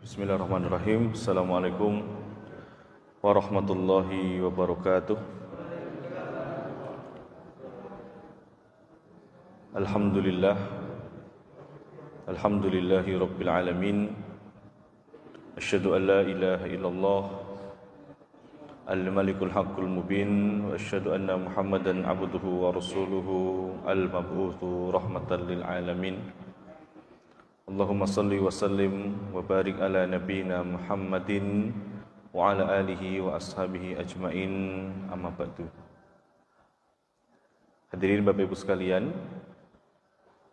Bismillahirrahmanirrahim. Assalamualaikum warahmatullahi wabarakatuh. Alhamdulillah. Alhamdulillahi rabbil alamin. Asyhadu an la ilaha illallah al-malikul haqqul mubin wa asyhadu anna Muhammadan abduhu wa rasuluhu al-mab'utsu rahmatan lil alamin. Allahumma salli wa sallim wa barik ala nabiyyina Muhammadin wa ala alihi wa ashabihi ajmain, amma ba'du. Hadirin Bapak Ibu sekalian,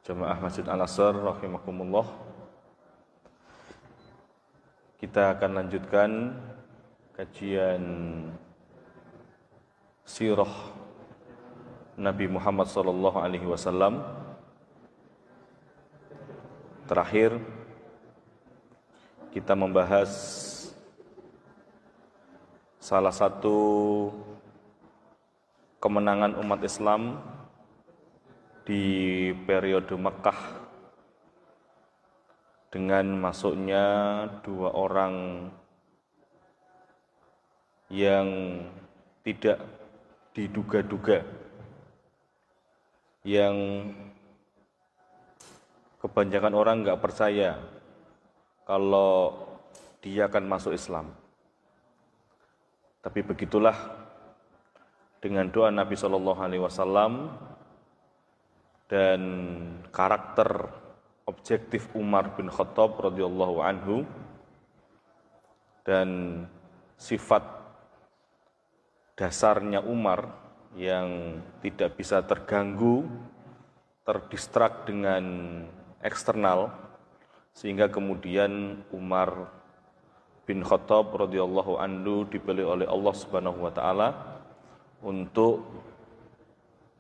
Jamaah Masjid Al-Azhar rahimakumullah. Kita akan lanjutkan kajian sirah Nabi Muhammad sallallahu alaihi wasallam. Terakhir kita membahas salah satu kemenangan umat Islam di periode Mekah dengan masuknya dua orang yang tidak diduga-duga, yang kebanyakan orang nggak percaya kalau dia akan masuk Islam. Tapi begitulah, dengan doa Nabi SAW dan karakter objektif Umar bin Khattab radhiyallahu anhu dan sifat dasarnya Umar yang tidak bisa terganggu, terdistrak dengan eksternal, sehingga kemudian Umar bin Khattab radhiyallahu anhu dipilih oleh Allah Subhanahu wa taala untuk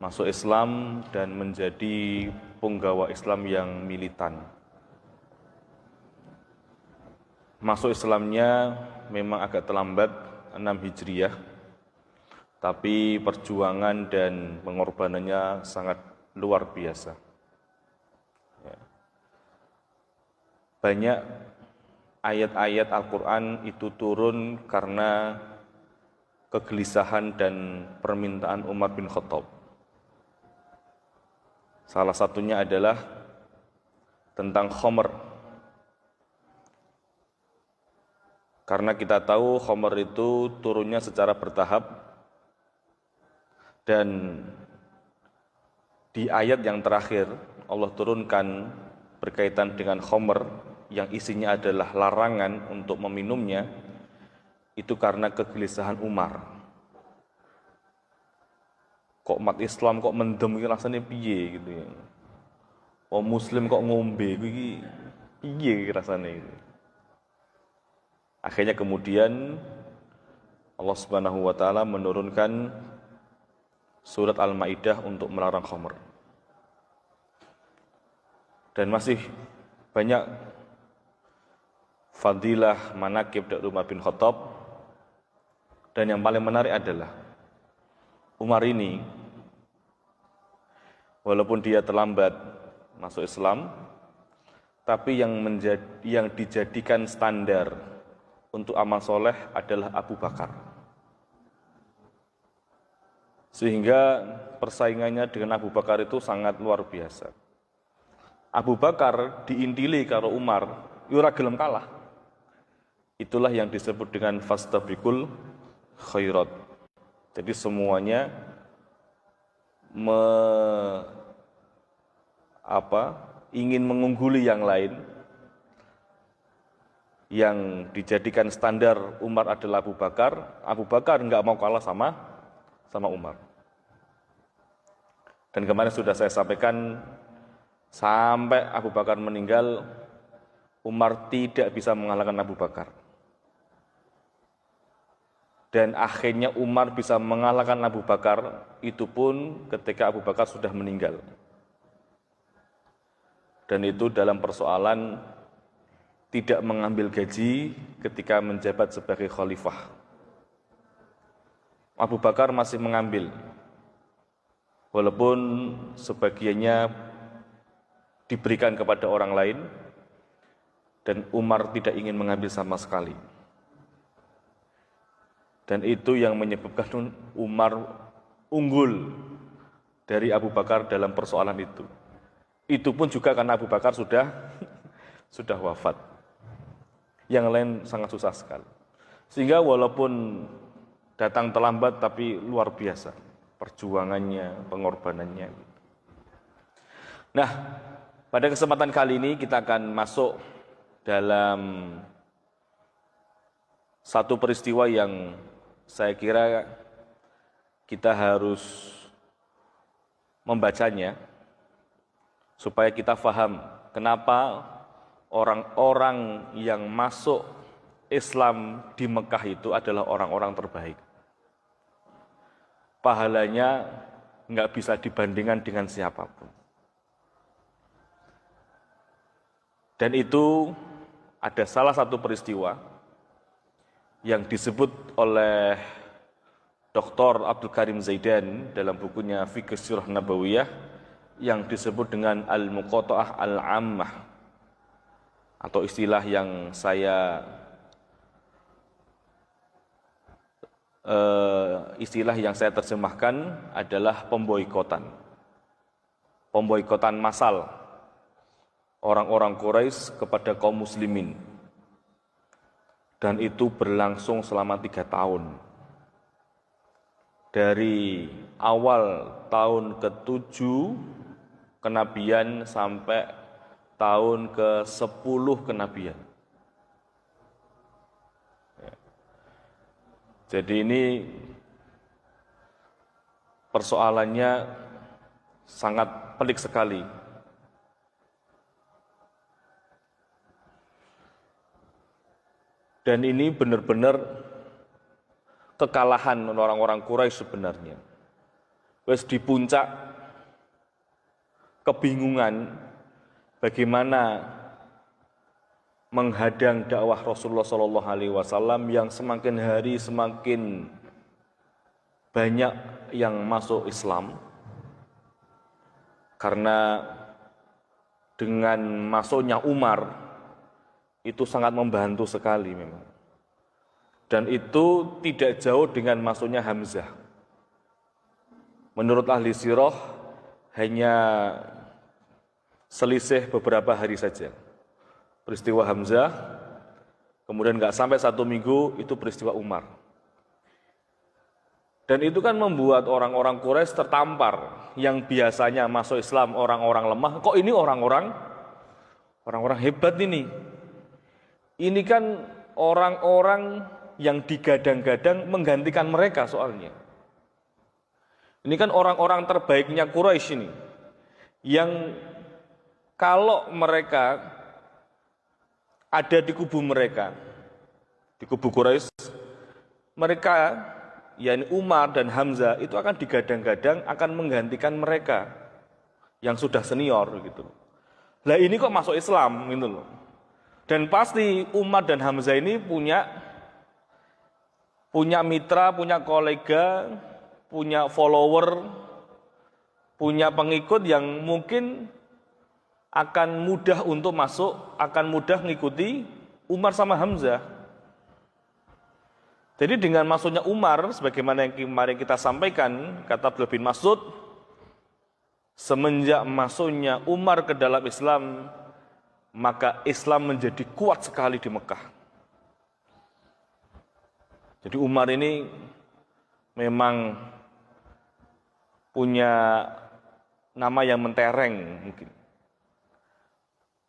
masuk Islam dan menjadi penggawa Islam yang militan. Masuk Islamnya memang agak terlambat, 6 Hijriah, tapi perjuangan dan pengorbanannya sangat luar biasa. Banyak ayat-ayat Al-Quran itu turun karena kegelisahan dan permintaan Umar bin Khattab. Salah satunya adalah tentang khamr. Karena kita tahu khamr itu turunnya secara bertahap, dan di ayat yang terakhir Allah turunkan berkaitan dengan khamr yang isinya adalah larangan untuk meminumnya, itu karena kegelisahan Umar. Kok umat Islam kok mendem iki rasane piye gitu ya. Oh muslim kok ngombe iki piye rasane gitu. Akhirnya kemudian Allah Subhanahu wa taala menurunkan surat Al-Maidah untuk melarang khamr. Dan masih banyak fadilah manaqib dari Umar bin Khattab, dan yang paling menarik adalah Umar ini walaupun dia terlambat masuk Islam, tapi yang dijadikan standar untuk amal soleh adalah Abu Bakar, sehingga persaingannya dengan Abu Bakar itu sangat luar biasa. Abu Bakar diintili karo Umar, ora gelem kalah. Itulah yang disebut dengan fastabiqul khairat. Jadi semuanya ingin mengungguli yang lain. Yang dijadikan standar Umar adalah Abu Bakar. Abu Bakar enggak mau kalah sama Umar. Dan kemarin sudah saya sampaikan, sampai Abu Bakar meninggal, Umar tidak bisa mengalahkan Abu Bakar. Dan akhirnya Umar bisa mengalahkan Abu Bakar, itu pun ketika Abu Bakar sudah meninggal. Dan itu dalam persoalan tidak mengambil gaji ketika menjabat sebagai khalifah. Abu Bakar masih mengambil, walaupun sebagiannya diberikan kepada orang lain, dan Umar tidak ingin mengambil sama sekali. Dan itu yang menyebabkan Umar unggul dari Abu Bakar dalam persoalan itu. Itu pun juga karena Abu Bakar sudah wafat. Yang lain sangat susah sekali. Sehingga walaupun datang terlambat tapi luar biasa perjuangannya, pengorbanannya. Nah, pada kesempatan kali ini kita akan masuk dalam satu peristiwa yang saya kira kita harus membacanya supaya kita paham kenapa orang-orang yang masuk Islam di Mekah itu adalah orang-orang terbaik. Pahalanya nggak bisa dibandingkan dengan siapapun. Dan itu ada salah satu peristiwa yang disebut oleh Dr. Abdul Karim Zaidan dalam bukunya Fiqh Sirah Nabawiyah yang disebut dengan Al-Muqata'ah Al-Ammah, atau istilah yang saya terjemahkan adalah pemboikotan massal orang-orang Quraisy kepada kaum muslimin. Dan itu berlangsung selama 3 tahun. Dari awal tahun ke-7 kenabian sampai tahun ke-10 kenabian. Jadi ini persoalannya sangat pelik sekali. Dan ini benar-benar kekalahan orang-orang Quraisy sebenarnya. Wes di puncak kebingungan bagaimana menghadang dakwah Rasulullah SAW yang semakin hari semakin banyak yang masuk Islam. Karena dengan masuknya Umar itu sangat membantu sekali memang. Dan itu tidak jauh dengan masuknya Hamzah. Menurut ahli sirah hanya selisih beberapa hari saja. Peristiwa Hamzah, kemudian nggak sampai 1 minggu itu peristiwa Umar. Dan itu kan membuat orang-orang Quraisy tertampar, yang biasanya masuk Islam orang-orang lemah, kok ini orang-orang hebat ini. Ini kan orang-orang yang digadang-gadang menggantikan mereka soalnya. Ini kan orang-orang terbaiknya Quraisy ini, yang kalau mereka ada di kubu mereka, di kubu Quraisy, mereka, yakni Umar dan Hamzah, itu akan digadang-gadang akan menggantikan mereka yang sudah senior gitu. Lah ini kok masuk Islam gitu loh. Dan pasti Umar dan Hamzah ini punya mitra, punya kolega, punya follower, punya pengikut yang mungkin akan mudah untuk masuk, akan mudah mengikuti Umar sama Hamzah. Jadi dengan masuknya Umar, sebagaimana yang kemarin kita sampaikan, kata Abdullah bin Mas'ud, semenjak masuknya Umar ke dalam Islam, maka Islam menjadi kuat sekali di Mekah. Jadi Umar ini memang punya nama yang mentereng mungkin.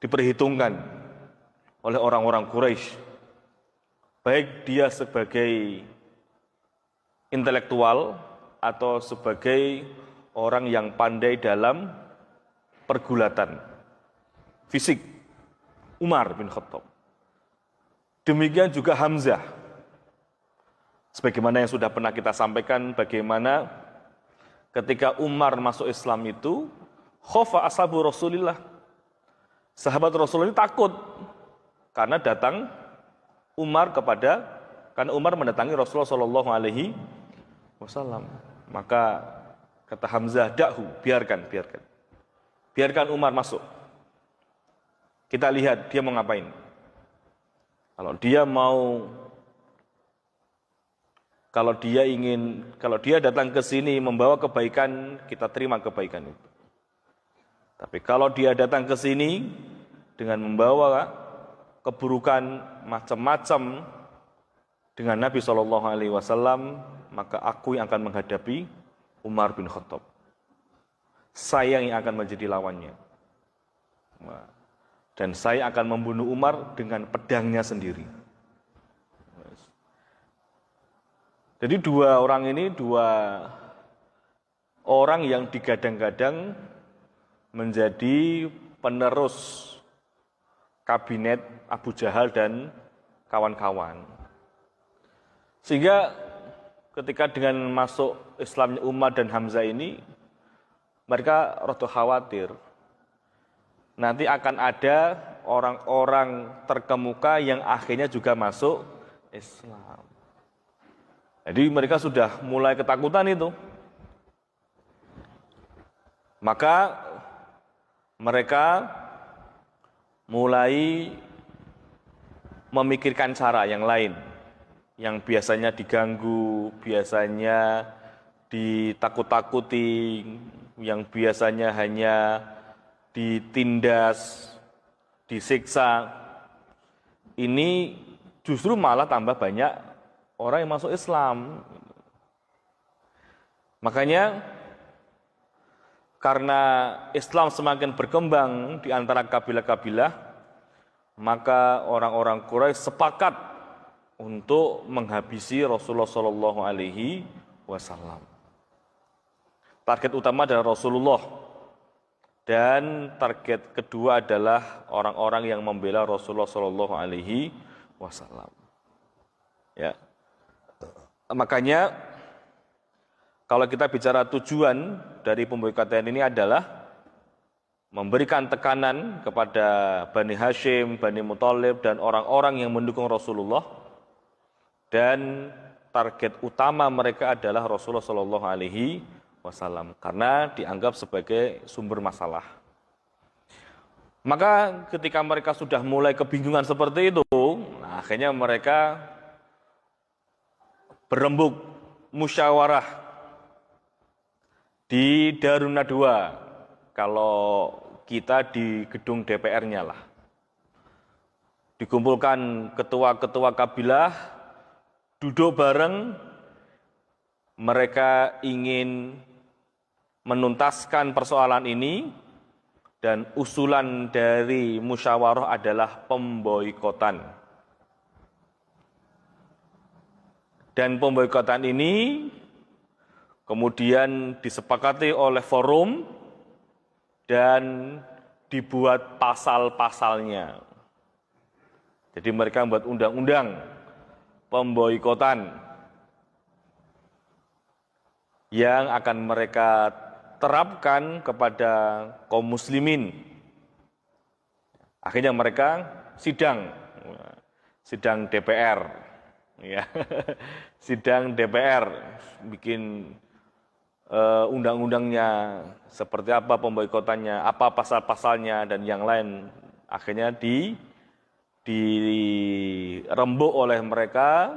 Diperhitungkan oleh orang-orang Quraisy. Baik dia sebagai intelektual atau sebagai orang yang pandai dalam pergulatan fisik. Umar bin Khattab. Demikian juga Hamzah. Sebagaimana yang sudah pernah kita sampaikan, bagaimana ketika Umar masuk Islam itu, khofa ashabu Rasulillah. Sahabat Rasulullah ini takut karena datang Umar karena Umar mendatangi Rasulullah SAW. Maka kata Hamzah, dakhu, biarkan Umar masuk. Kita lihat dia mau ngapain. Kalau dia mau, kalau dia datang ke sini membawa kebaikan, kita terima kebaikan itu. Tapi kalau dia datang ke sini dengan membawa keburukan macam-macam dengan Nabi SAW, maka aku yang akan menghadapi Umar bin Khattab. Saya yang akan menjadi lawannya. Dan saya akan membunuh Umar dengan pedangnya sendiri. Jadi dua orang yang digadang-gadang menjadi penerus kabinet Abu Jahal dan kawan-kawan. Sehingga ketika dengan masuk Islamnya Umar dan Hamzah ini, mereka rada khawatir. Nanti akan ada orang-orang terkemuka yang akhirnya juga masuk Islam. Jadi mereka sudah mulai ketakutan itu. Maka mereka mulai memikirkan cara yang lain. Yang biasanya diganggu, biasanya ditakut-takuti, yang biasanya hanya ditindas, disiksa, ini justru malah tambah banyak orang yang masuk Islam. Makanya karena Islam semakin berkembang di antara kabilah-kabilah, maka orang-orang Quraisy sepakat untuk menghabisi Rasulullah SAW. Target utama adalah Rasulullah. Dan target kedua adalah orang-orang yang membela Rasulullah SAW. Ya, makanya kalau kita bicara tujuan dari pemboikotan ini adalah memberikan tekanan kepada Bani Hashim, Bani Muthalib, dan orang-orang yang mendukung Rasulullah. Dan target utama mereka adalah Rasulullah SAW. Karena dianggap sebagai sumber masalah. Maka ketika mereka sudah mulai kebingungan seperti itu, akhirnya mereka berembuk musyawarah di Darun Nadwa. Kalau kita di gedung DPR-nya lah. Dikumpulkan ketua-ketua kabilah, duduk bareng, mereka ingin menuntaskan persoalan ini, dan usulan dari musyawarah adalah pemboikotan. Dan pemboikotan ini kemudian disepakati oleh forum dan dibuat pasal-pasalnya. Jadi mereka membuat undang-undang pemboikotan yang akan mereka terapkan kepada kaum muslimin. Akhirnya mereka sidang DPR, ya, sidang DPR, bikin undang-undangnya, seperti apa pemboikotannya, apa pasal-pasalnya dan yang lain. Akhirnya dirembuk oleh mereka,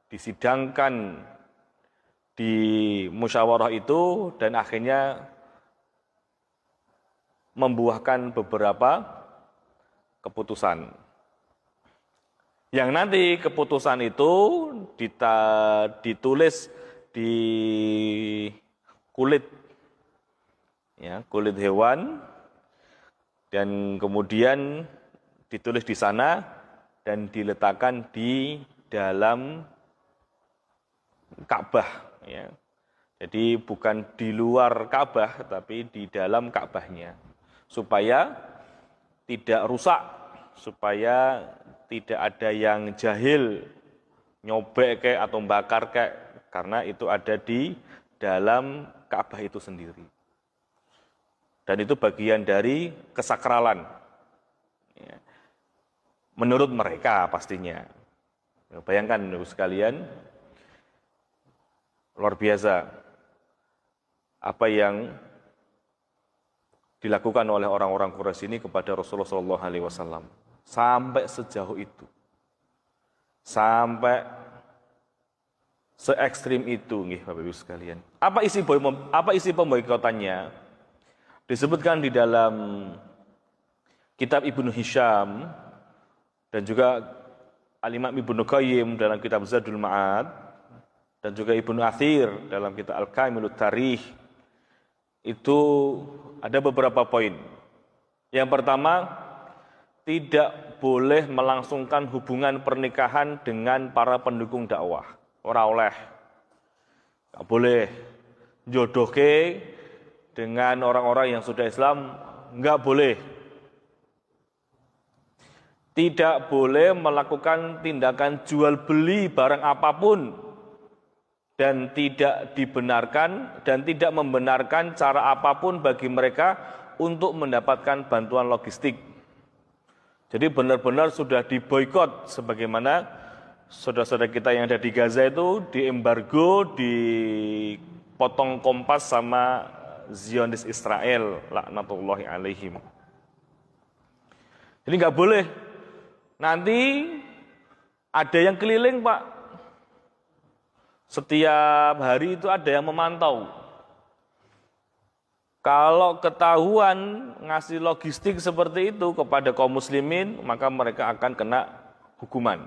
disidangkan di musyawarah itu, dan akhirnya membuahkan beberapa keputusan. Yang nanti keputusan itu ditulis di kulit, ya, kulit hewan, dan kemudian ditulis di sana dan diletakkan di dalam Ka'bah. Ya. Jadi bukan di luar Ka'bah, tapi di dalam Ka'bahnya, supaya tidak rusak, supaya tidak ada yang jahil nyobek kayak atau bakar kayak, karena itu ada di dalam Ka'bah itu sendiri. Dan itu bagian dari kesakralan, ya, menurut mereka pastinya. Ya, bayangkan sekalian, luar biasa apa yang dilakukan oleh orang-orang Quraisy ini kepada Rasulullah SAW sampai sejauh itu. Sampai se ekstrim itu nggih Bapak Ibu sekalian. Apa isi pemboikotannya? Disebutkan di dalam kitab Ibnu Hisham dan juga Al-Imam Ibnu Qayyim dalam kitab Zadul Ma'ad dan juga Ibnu Athir dalam kitab Al-Kamilut Tarikh. Itu ada beberapa poin. Yang pertama, tidak boleh melangsungkan hubungan pernikahan dengan para pendukung dakwah. Ora oleh. Tidak boleh jodohke dengan orang-orang yang sudah Islam, enggak boleh. Tidak boleh melakukan tindakan jual beli barang apapun dan tidak dibenarkan dan tidak membenarkan cara apapun bagi mereka untuk mendapatkan bantuan logistik. Jadi benar-benar sudah diboikot sebagaimana saudara-saudara kita yang ada di Gaza itu diembargo, dipotong kompas sama Zionis Israel, laknatullahi alaihim. Jadi nggak boleh. Nanti ada yang keliling, Pak. Setiap hari itu ada yang memantau. Kalau ketahuan ngasih logistik seperti itu kepada kaum muslimin, maka mereka akan kena hukuman.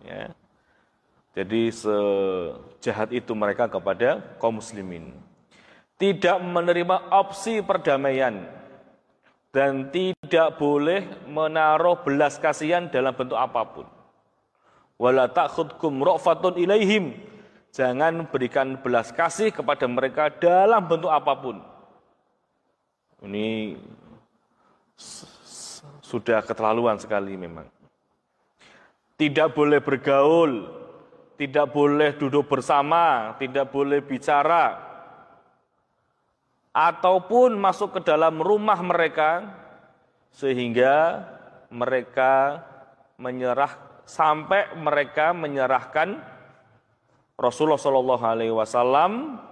Ya. Jadi sejahat itu mereka kepada kaum muslimin. Tidak menerima opsi perdamaian dan tidak boleh menaruh belas kasihan dalam bentuk apapun. Wala ta'khudkum ra'fatun ilaihim. Jangan berikan belas kasih kepada mereka dalam bentuk apapun. Ini sudah keterlaluan sekali memang. Tidak boleh bergaul, tidak boleh duduk bersama, tidak boleh bicara, ataupun masuk ke dalam rumah mereka sehingga mereka sampai mereka menyerahkan Rasulullah Shallallahu Alaihi Wasallam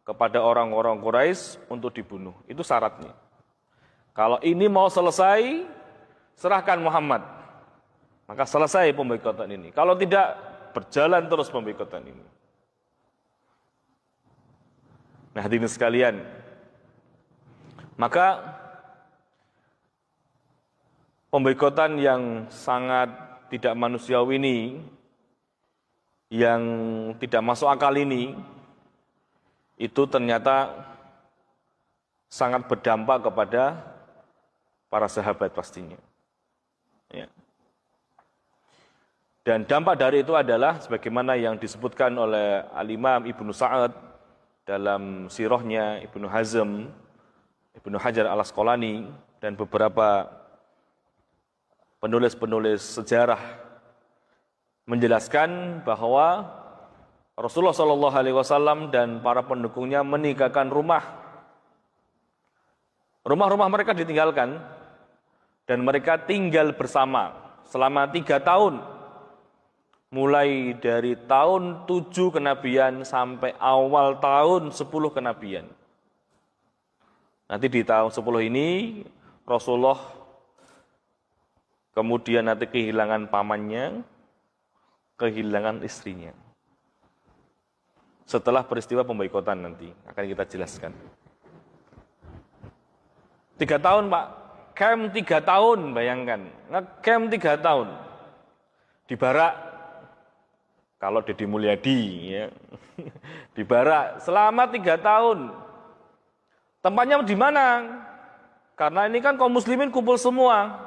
kepada orang-orang Quraisy untuk dibunuh. Itu syaratnya. Kalau ini mau selesai, serahkan Muhammad. Maka selesai pemboikotan ini. Kalau tidak, berjalan terus pemboikotan ini. Nah, hadirin sekalian, maka pemboikotan yang sangat tidak manusiawi ini, yang tidak masuk akal ini, itu ternyata sangat berdampak kepada para sahabat pastinya. Ya. Dan dampak dari itu adalah sebagaimana yang disebutkan oleh Al-Imam Ibnu Sa'ad dalam sirahnya, Ibnu Hazm, Ibnu Hajar Al-Asqalani, dan beberapa penulis-penulis sejarah menjelaskan bahwa Rasulullah Shallallahu Alaihi Wasallam dan para pendukungnya meninggalkan rumah-rumah mereka ditinggalkan dan mereka tinggal bersama selama 3 tahun, mulai dari tahun 7 kenabian sampai awal tahun 10 kenabian. Nanti di tahun 10 ini Rasulullah kemudian nanti kehilangan pamannya, kehilangan istrinya. Setelah peristiwa pemboikotan nanti akan kita jelaskan. 3 tahun Pak, camp 3 tahun, bayangkan, nge-camp 3 tahun di Barak. Kalau Deddy Mulyadi, ya, di Barak selama 3 tahun. Tempatnya di mana? Karena ini kan kaum muslimin kumpul semua.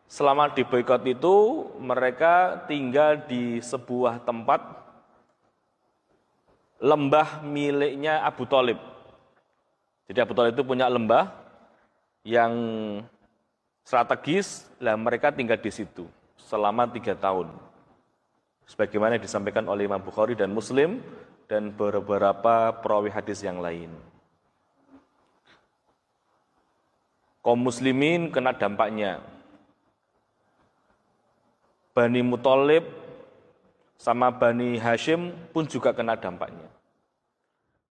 Selama di boikot itu, mereka tinggal di sebuah tempat lembah miliknya Abu Thalib. Jadi Abu Thalib itu punya lembah yang strategis, lah mereka tinggal di situ selama 3 tahun. Sebagaimana disampaikan oleh Imam Bukhari dan Muslim dan beberapa perawi hadis yang lain. Kaum muslimin kena dampaknya. Bani Muthalib sama Bani Hashim pun juga kena dampaknya.